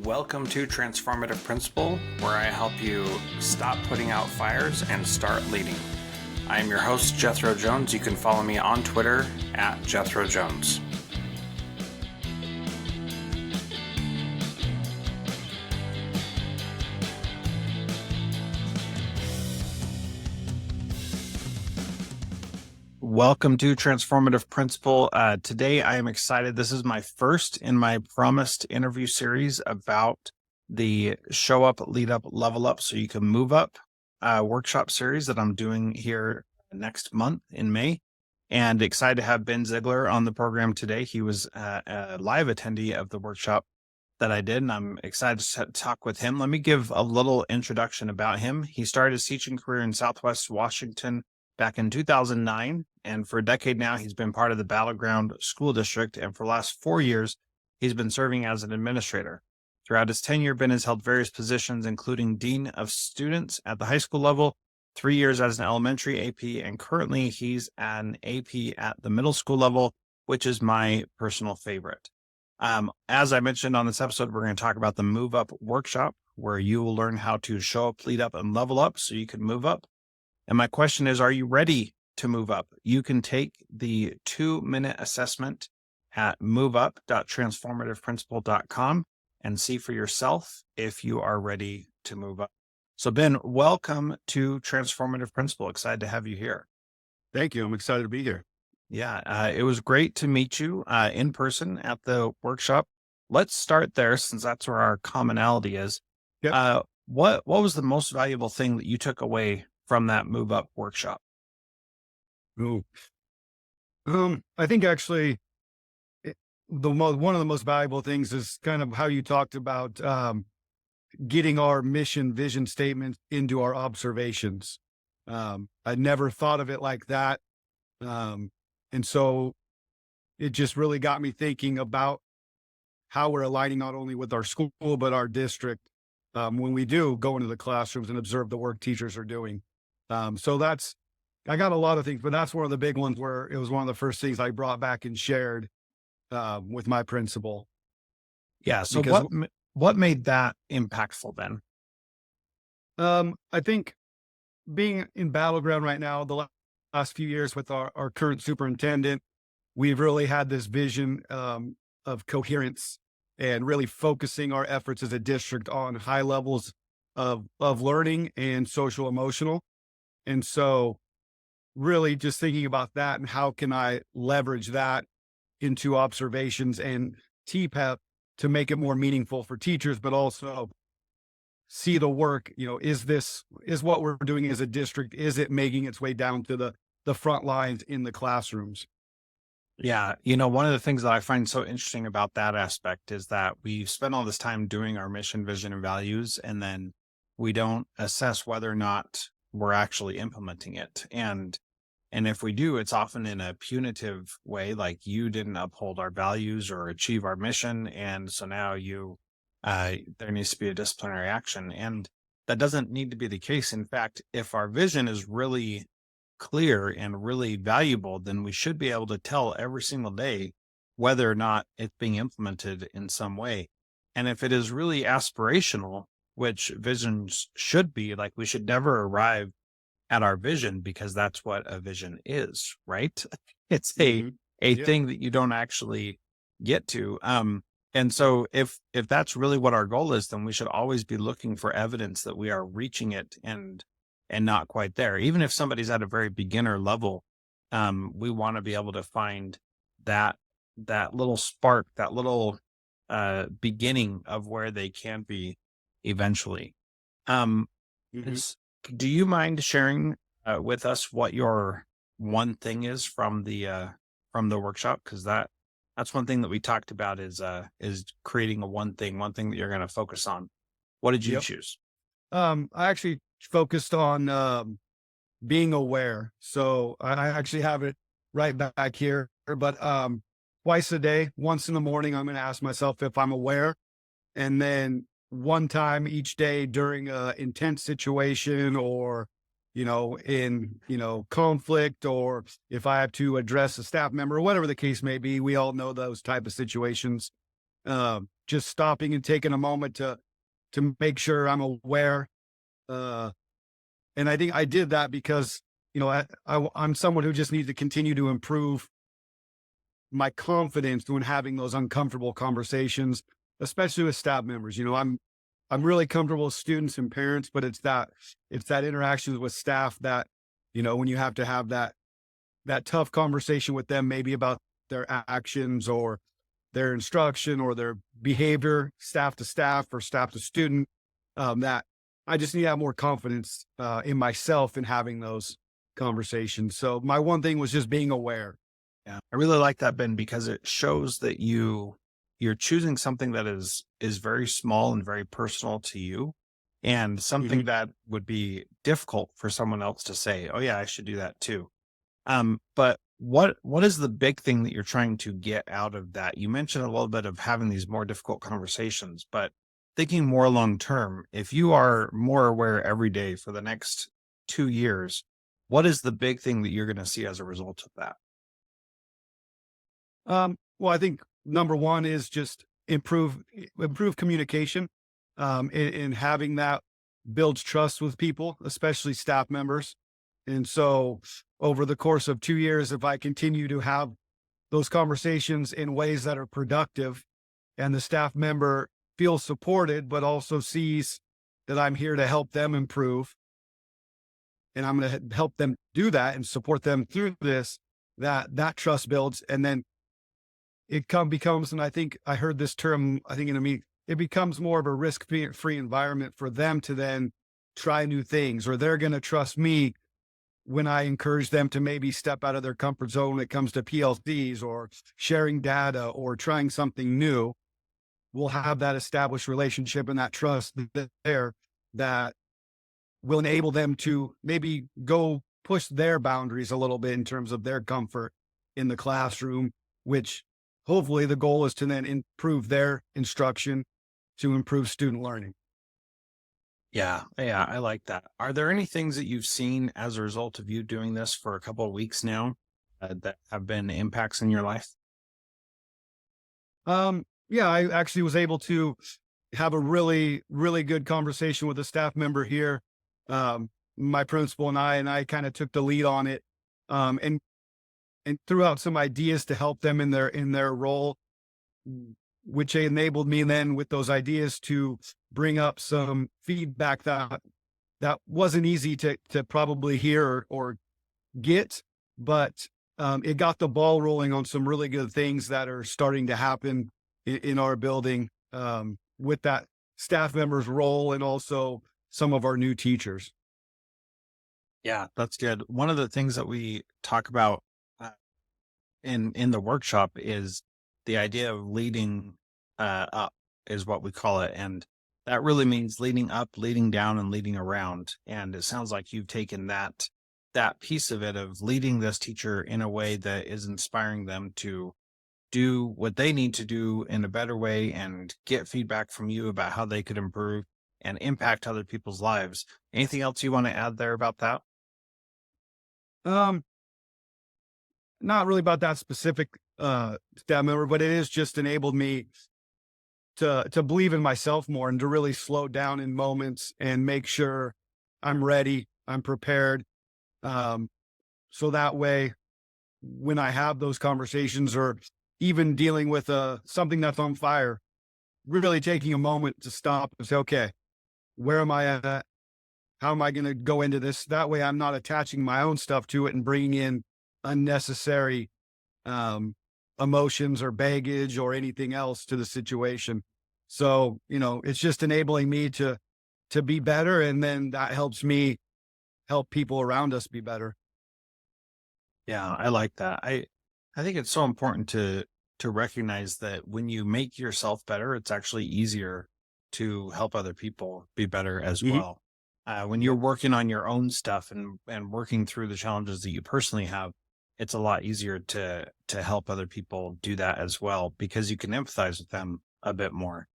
Welcome to Transformative Principle, where I help you stop putting out fires and start leading. I am your host, Jethro Jones. You can follow me on Twitter at Jethro Jones. Welcome to Transformative Principle. Today I am excited. This is my first in my promised interview series about the Show Up, Lead Up, Level Up so you can move up workshop series that I'm doing here next month in May. And excited to have Ben Ziegler on the program today. He was a live attendee of the workshop that I did, and I'm excited to talk with him. Let me give a little introduction about him. He started his teaching career in Southwest Washington back in 2009, and for a decade now, he's been part of the Battleground School District, and for the last 4 years, he's been serving as an administrator. Throughout his tenure, Ben has held various positions, including Dean of Students at the high school level, 3 years as an elementary AP, and currently he's an AP at the middle school level, which is my personal favorite. As I mentioned on this episode, we're going to talk about the Move Up workshop, where you will learn how to show up, lead up, and level up so you can move up. And my question is, are you ready to move up? You can take the 2-minute assessment at moveup.transformativeprinciple.com and see for yourself if you are ready to move up. So Ben, welcome to Transformative Principle. Excited to have you here. Thank you. I'm excited to be here. Yeah, it was great to meet you in person at the workshop. Let's start there since that's where our commonality is. Yep. What was the most valuable thing that you took away from that Move Up workshop? Ooh. I think actually one of the most valuable things is kind of how you talked about getting our mission vision statement into our observations. I never thought of it like that. And so it just really got me thinking about how we're aligning not only with our school, but our district when we do go into the classrooms and observe the work teachers are doing. So I got a lot of things, but that's one of the big ones where it was one of the first things I brought back and shared with my principal. Yeah. So what made that impactful then? I think being in Battleground right now, the last few years with our current superintendent, we've really had this vision of coherence and really focusing our efforts as a district on high levels of learning and social emotional. And so really just thinking about that and how can I leverage that into observations and TPEP to make it more meaningful for teachers, but also see the work, is what we're doing as a district, is it making its way down to the front lines in the classrooms? Yeah. One of the things that I find so interesting about that aspect is that we spend all this time doing our mission, vision, and values, and then we don't assess whether or not we're actually implementing it. And if we do, it's often in a punitive way, like you didn't uphold our values or achieve our mission. And so now there needs to be a disciplinary action. And that doesn't need to be the case. In fact, if our vision is really clear and really valuable, then we should be able to tell every single day whether or not it's being implemented in some way. And if it is really aspirational, which visions should be, like we should never arrive at our vision because that's what a vision is, right? It's a thing that you don't actually get to. And so if that's really what our goal is, then we should always be looking for evidence that we are reaching it and not quite there. Even if somebody's at a very beginner level, we want to be able to find that little spark, that little beginning of where they can be eventually. Do you mind sharing with us what your one thing is from the workshop? Because that's one thing that we talked about is creating one thing that you're going to focus on. What did you choose? I actually focused on being aware. So I actually have it right back here, but twice a day, once in the morning, I'm going to ask myself if I'm aware. And then one time each day during a intense situation or, in, conflict, or if I have to address a staff member or whatever the case may be, we all know those type of situations. just stopping and taking a moment to make sure I'm aware. Uh, and I think I did that because, I'm someone who just needs to continue to improve my confidence when having those uncomfortable conversations, especially with staff members. I'm really comfortable with students and parents, but it's that interactions with staff that, when you have to have that tough conversation with them, maybe about their actions or their instruction or their behavior, staff to staff or staff to student, that I just need to have more confidence in myself in having those conversations. So my one thing was just being aware. Yeah. I really like that, Ben, because it shows that you're choosing something that is very small and very personal to you, and something Mhm. that would be difficult for someone else to say, "Oh yeah, I should do that too." But what is the big thing that you're trying to get out of that? You mentioned a little bit of having these more difficult conversations, but thinking more long term, if you are more aware every day for the next 2 years, what is the big thing that you're going to see as a result of that? Well, I think number one is just improve communication, and having that builds trust with people, especially staff members. And so, over the course of 2 years, if I continue to have those conversations in ways that are productive, and the staff member feels supported, but also sees that I'm here to help them improve, and I'm going to help them do that and support them through this, that trust builds, and then becomes, and I think I heard this term, I think in a meeting, it becomes more of a risk-free environment for them to then try new things, or they're going to trust me when I encourage them to maybe step out of their comfort zone when it comes to PLCs or sharing data or trying something new. We'll have that established relationship and that trust there that will enable them to maybe go push their boundaries a little bit in terms of their comfort in the classroom, which hopefully the goal is to then improve their instruction to improve student learning. Yeah, yeah, I like that. Are there any things that you've seen as a result of you doing this for a couple of weeks now that have been impacts in your life? Yeah, I actually was able to have a really, really good conversation with a staff member here. My principal and I kind of took the lead on it, and threw out some ideas to help them in their role, which enabled me then with those ideas to bring up some feedback that wasn't easy to probably hear or get, but it got the ball rolling on some really good things that are starting to happen in our building, with that staff member's role and also some of our new teachers. Yeah, that's good. One of the things that we talk about uh, in the workshop is the idea of leading up is what we call it, and that really means leading up, leading down, and leading around. And it sounds like you've taken that piece of it of leading this teacher in a way that is inspiring them to do what they need to do in a better way and get feedback from you about how they could improve and impact other people's lives. Anything else you want to add there about that? Um, Not really about that specific staff member, but it is just enabled me to believe in myself more and to really slow down in moments and make sure I'm ready, I'm prepared. Um, so that way, when I have those conversations or even dealing with something that's on fire, really taking a moment to stop and say, okay, where am I at? How am I going to go into this? That way, I'm not attaching my own stuff to it and bringing in unnecessary um, emotions or baggage or anything else to the situation. So, it's just enabling me to be better, and then that helps me help people around us be better. Yeah, I like that. I think it's so important to recognize that when you make yourself better, it's actually easier to help other people be better as Mhm. well. When you're Yep. working on your own stuff and working through the challenges that you personally have, it's a lot easier to help other people do that as well because you can empathize with them a bit more.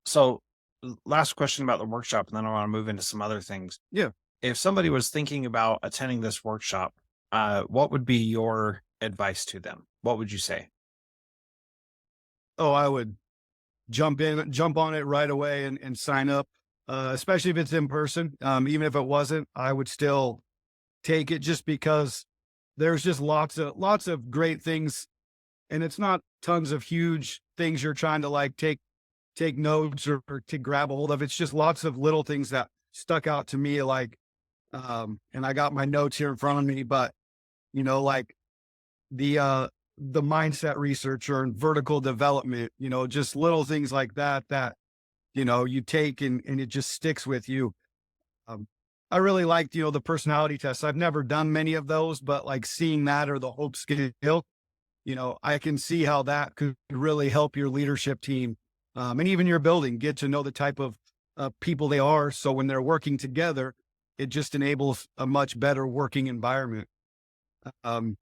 So, last question about the workshop, and then I want to move into some other things. Yeah. If somebody was thinking about attending this workshop, what would be your advice to them? What would you say? Oh, I would jump on it right away and sign up, especially if it's in person. Even if it wasn't, I would still take it just because there's just lots of great things, and it's not tons of huge things you're trying to like take notes or to grab a hold of. It's just lots of little things that stuck out to me, like, and I got my notes here in front of me, but like the the mindset researcher and vertical development, just little things like that you take and it just sticks with you. Um, I really liked, the personality tests. I've never done many of those, but like seeing that or the hope skill, I can see how that could really help your leadership team, and even your building get to know the type of people they are. So when they're working together, it just enables a much better working environment. Um,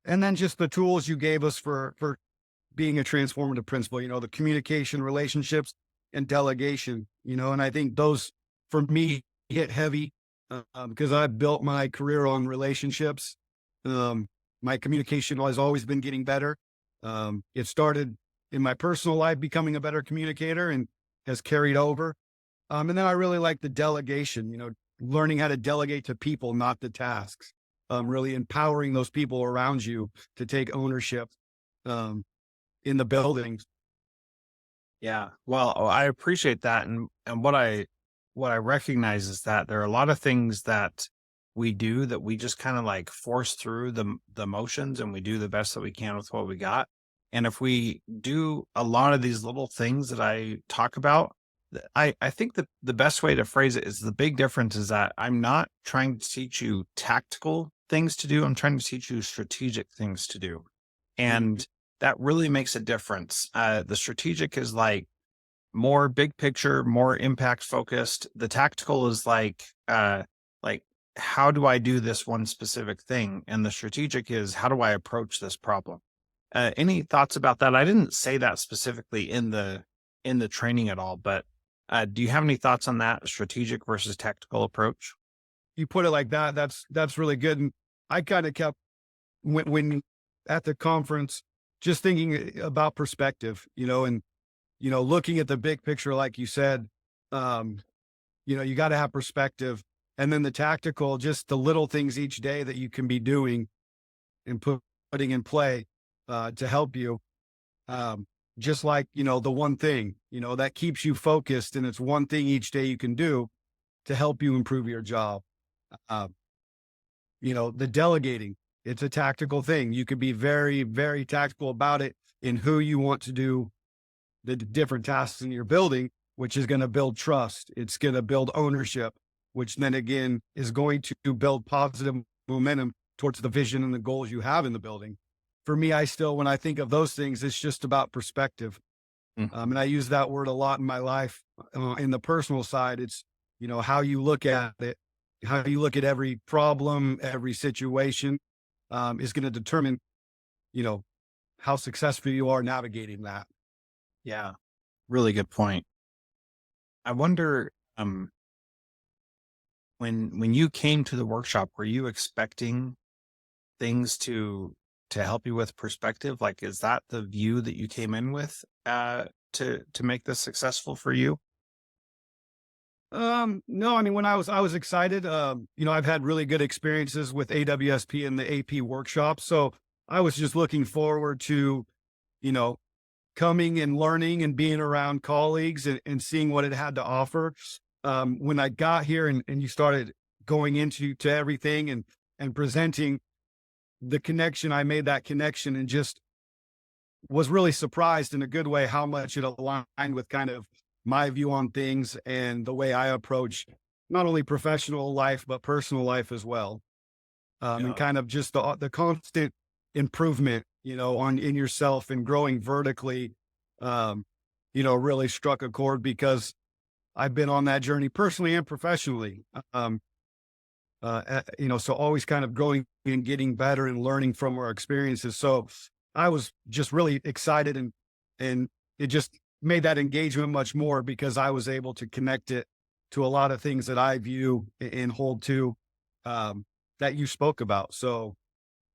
and then just the tools you gave us for being a transformative principle, the communication, relationships, and delegation, and I think those for me hit heavy, because I built my career on relationships. Um, my communication has always been getting better. It started in my personal life, becoming a better communicator, and has carried over. And then I really like the delegation, learning how to delegate to people, not the tasks. Really empowering those people around you to take ownership. Um, in the buildings. Yeah. Well, I appreciate that. And what I recognize is that there are a lot of things that we do that we just kind of like force through the motions, and we do the best that we can with what we got. And if we do a lot of these little things that I talk about, I think that the best way to phrase it is the big difference is that I'm not trying to teach you tactical things to do. I'm trying to teach you strategic things to do. Mhm. And that really makes a difference. The strategic is like more big picture, more impact focused. The tactical is like how do I do this one specific thing? And the strategic is how do I approach this problem? Any thoughts about that? I didn't say that specifically in the training at all, but do you have any thoughts on that strategic versus tactical approach? You put it like that, that's really good, and I kinda kept when at the conference, just thinking about perspective, and, looking at the big picture, like you said, um, you gotta have perspective, and then the tactical, just the little things each day that you can be doing and putting in play, to help you. Um, just like, the one thing, that keeps you focused, and it's one thing each day you can do to help you improve your job. Uh, the delegating, it's a tactical thing. You could be very, very tactical about it in who you want to do the different tasks in your building, which is going to build trust. It's going to build ownership, which then again is going to build positive momentum towards the vision and the goals you have in the building. For me, I still, when I think of those things, it's just about perspective. Mhm. And I use that word a lot in my life. In the personal side, it's, how you look at it, how you look at every problem, every situation, is going to determine, you know, how successful you are navigating that. Yeah, really good point. I wonder, when you came to the workshop, were you expecting things to help you with perspective? Like, is that the view that you came in with to make this successful for you? No, I mean, when I was excited, I've had really good experiences with AWSP and the AP workshop. So I was just looking forward to, you know, coming and learning and being around colleagues and seeing what it had to offer. When I got here and you started going into to everything and presenting the connection, I made that connection and just was really surprised in a good way how much it aligned with kind of my view on things and the way I approach not only professional life but personal life as well. And Yeah. kind of just the constant improvement, on in yourself and growing vertically, really struck a chord because I've been on that journey personally and professionally. So always kind of growing and getting better and learning from our experiences. So I was just really excited and it just made that engagement much more because I was able to connect it to a lot of things that I view and hold to, that you spoke about. So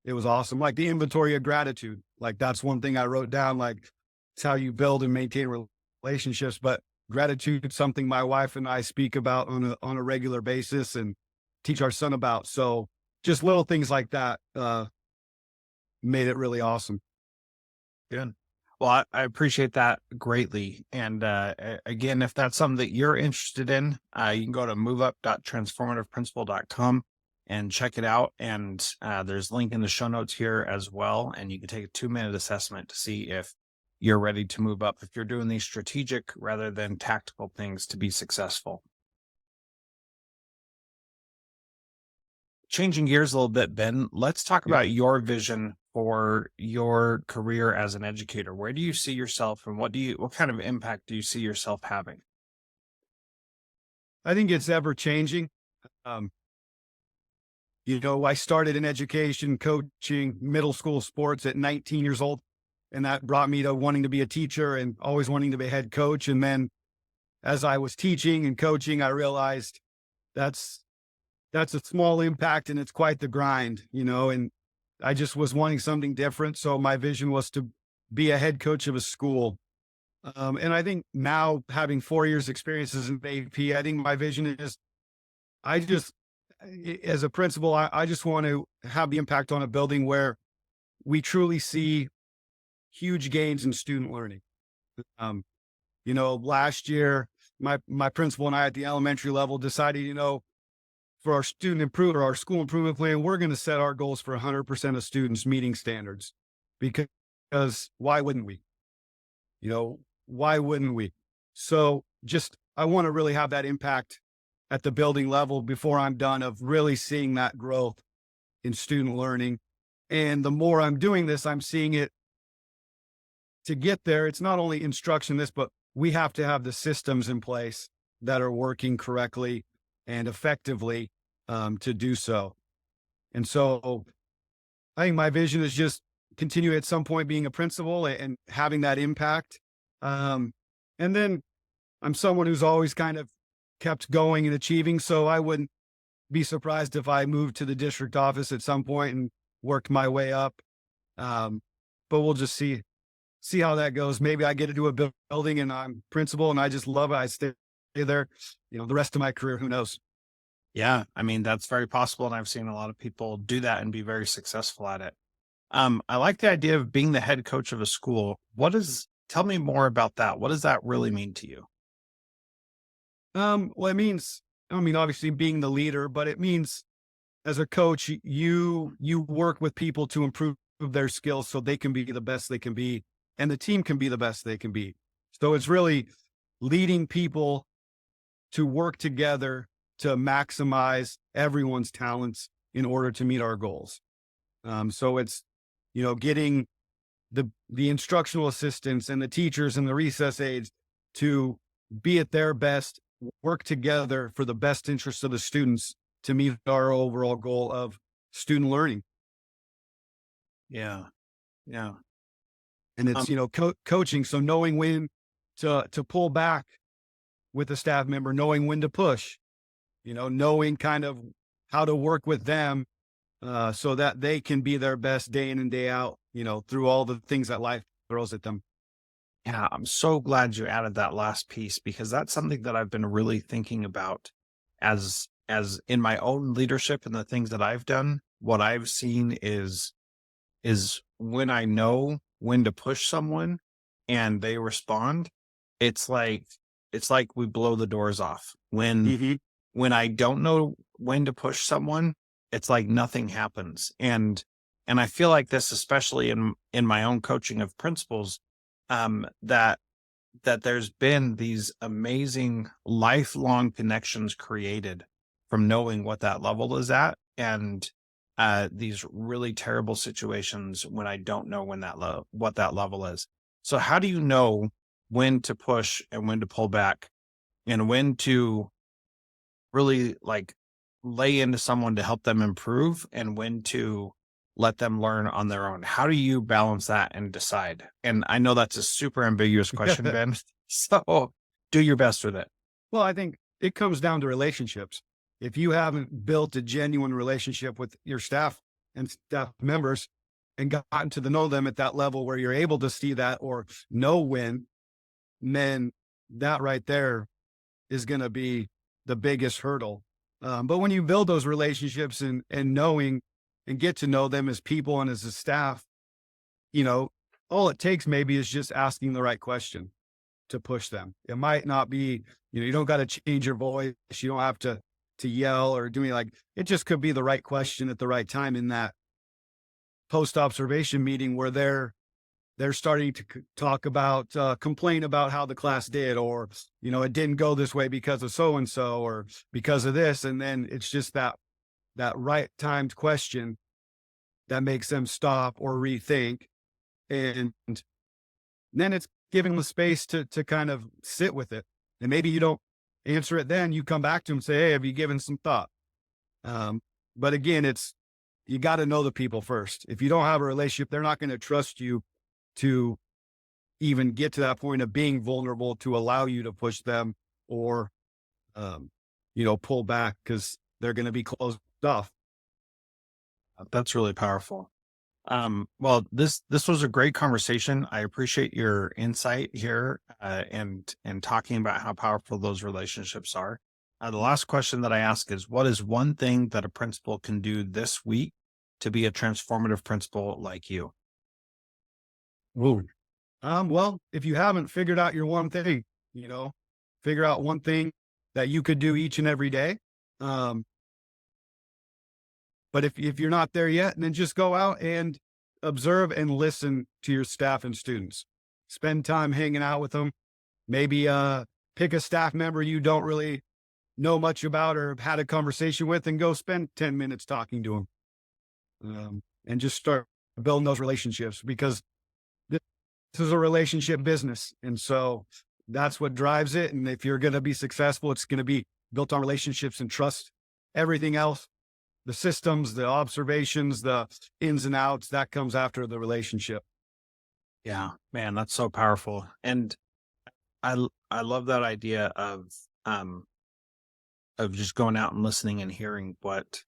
it was awesome. Like the inventory of gratitude. Like that's one thing I wrote down. Like It's how you build and maintain relationships. But gratitude is something my wife and I speak about on a regular basis and teach our son about. So just little things like that made it really awesome. Good. Well, I appreciate that greatly. And again, if that's something that you're interested in, you can go to moveup.transformativeprincipal.com and check it out. And there's a link in the show notes here as well. And you can take a 2-minute assessment to see if you're ready to move up, if you're doing these strategic rather than tactical things to be successful. Changing gears a little bit, Ben, let's talk Yep. about your vision for your career as an educator. Where do you see yourself and what kind of impact do you see yourself having? I think it's ever changing. Um, I started in education, coaching middle school sports at 19 years old, and that brought me to wanting to be a teacher and always wanting to be a head coach. And then as I was teaching and coaching, I realized that's that's a small impact and it's quite the grind, and I just was wanting something different. So my vision was to be a head coach of a school. And I think now having 4 years experience as an AP, I think my vision is I just, as a principal, I just want to have the impact on a building where we truly see huge gains in student learning. Um, last year, my principal and I at the elementary level decided, for our student improvement or our school improvement plan, we're going to set our goals for 100% of students meeting standards because why wouldn't we? Why wouldn't we? So just, I want to really have that impact at the building level before I'm done of really seeing that growth in student learning. And the more I'm doing this, I'm seeing it to get there. It's not only instruction, but we have to have the systems in place that are working correctly and effectively to do so. And so I think my vision is just continue at some point being a principal and having that impact. Um, and then I'm someone who's always kind of kept going and achieving. So I wouldn't be surprised if I moved to the district office at some point and worked my way up. Um, but we'll just see how that goes. Maybe I get into a building and I'm principal and I just love it. I stay there, the rest of my career, who knows? Yeah, I mean, that's very possible. And I've seen a lot of people do that and be very successful at it. I like the idea of being the head coach of a school. Tell me more about that. What does that really mean to you? Well, it means, obviously being the leader, but it means as a coach, you work with people to improve their skills so they can be the best they can be and the team can be the best they can be. So it's really leading people to work together to maximize everyone's talents in order to meet our goals. So it's, getting the instructional assistants and the teachers and the recess aides to be at their best, work together for the best interests of the students to meet our overall goal of student learning. Yeah. Yeah. And it's, Um, coaching. So knowing when to pull back with a staff member, knowing when to push, knowing kind of how to work with them so that they can be their best day in and day out, through all the things that life throws at them. yeah, I'm so glad you added that last piece because that's something that I've been really thinking about as in my own leadership and the things that I've done. What I've seen is when I know when to push someone and they respond, it's like we blow the doors off. Hmm. When I don't know when to push someone, it's like nothing happens. And I feel like this, especially in my own coaching of principals, that there's been these amazing lifelong connections created from knowing what that level is at, and these really terrible situations when I don't know what that level is. So how do you know when to push and when to pull back and when to really like lay into someone to help them improve and when to let them learn on their own? How do you balance that and decide? And I know that's a super ambiguous question, Ben. So do your best with it. Well, I think it comes down to relationships. If you haven't built a genuine relationship with your staff and staff members, and gotten to know them at that level where you're able to see that or know when, then that right there is going to be the biggest hurdle. But when you build those relationships and knowing and get to know them as people and as a staff, you know, all it takes maybe is just asking the right question to push them. It might not be, you don't got to change your voice. You don't have to yell or do anything. Like, it just could be the right question at the right time in that post observation meeting where they're starting to talk about, complain about how the class did, or, it didn't go this way because of so and so, or because of this. And then it's just that right timed question that makes them stop or rethink. And then it's giving them space to kind of sit with it. And maybe you don't answer it then, you come back to them and say, hey, have you given some thought? But again, you got to know the people first. If you don't have a relationship, they're not going to trust you to even get to that point of being vulnerable to allow you to push them or, pull back because they're going to be closed off. That's really powerful. Well, this was a great conversation. I appreciate your insight here, and talking about how powerful those relationships are. The last question that I ask is, what is one thing that a principal can do this week to be a transformative principal like you? Ooh. Well, if you haven't figured out your one thing, figure out one thing that you could do each and every day. But if you're not there yet, then just go out and observe and listen to your staff and students. Spend time hanging out with them. Maybe pick a staff member you don't really know much about or have had a conversation with, and go spend 10 minutes talking to them. And just start building those relationships, because this is a relationship business. And so that's what drives it. And if you're going to be successful, it's going to be built on relationships and trust. Everything else, the systems, the observations, the ins and outs, that comes after the relationship. Yeah, man, that's so powerful. And I love that idea of just going out and listening and hearing what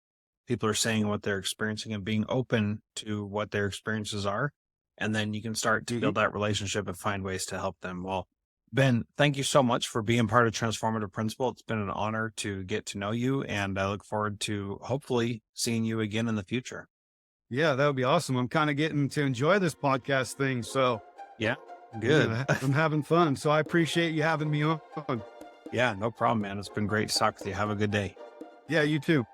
people are saying, what they're experiencing, and being open to what their experiences are. And then you can start to build that relationship and find ways to help them. Well, Ben, thank you so much for being part of Transformative Principal. It's been an honor to get to know you, and I look forward to hopefully seeing you again in the future. Yeah, that would be awesome. I'm kind of getting to enjoy this podcast thing. So Yeah, good. yeah, I'm having fun. So I appreciate you having me on. Yeah, no problem, man. It's been great to talk with you. Have a good day. Yeah, you too.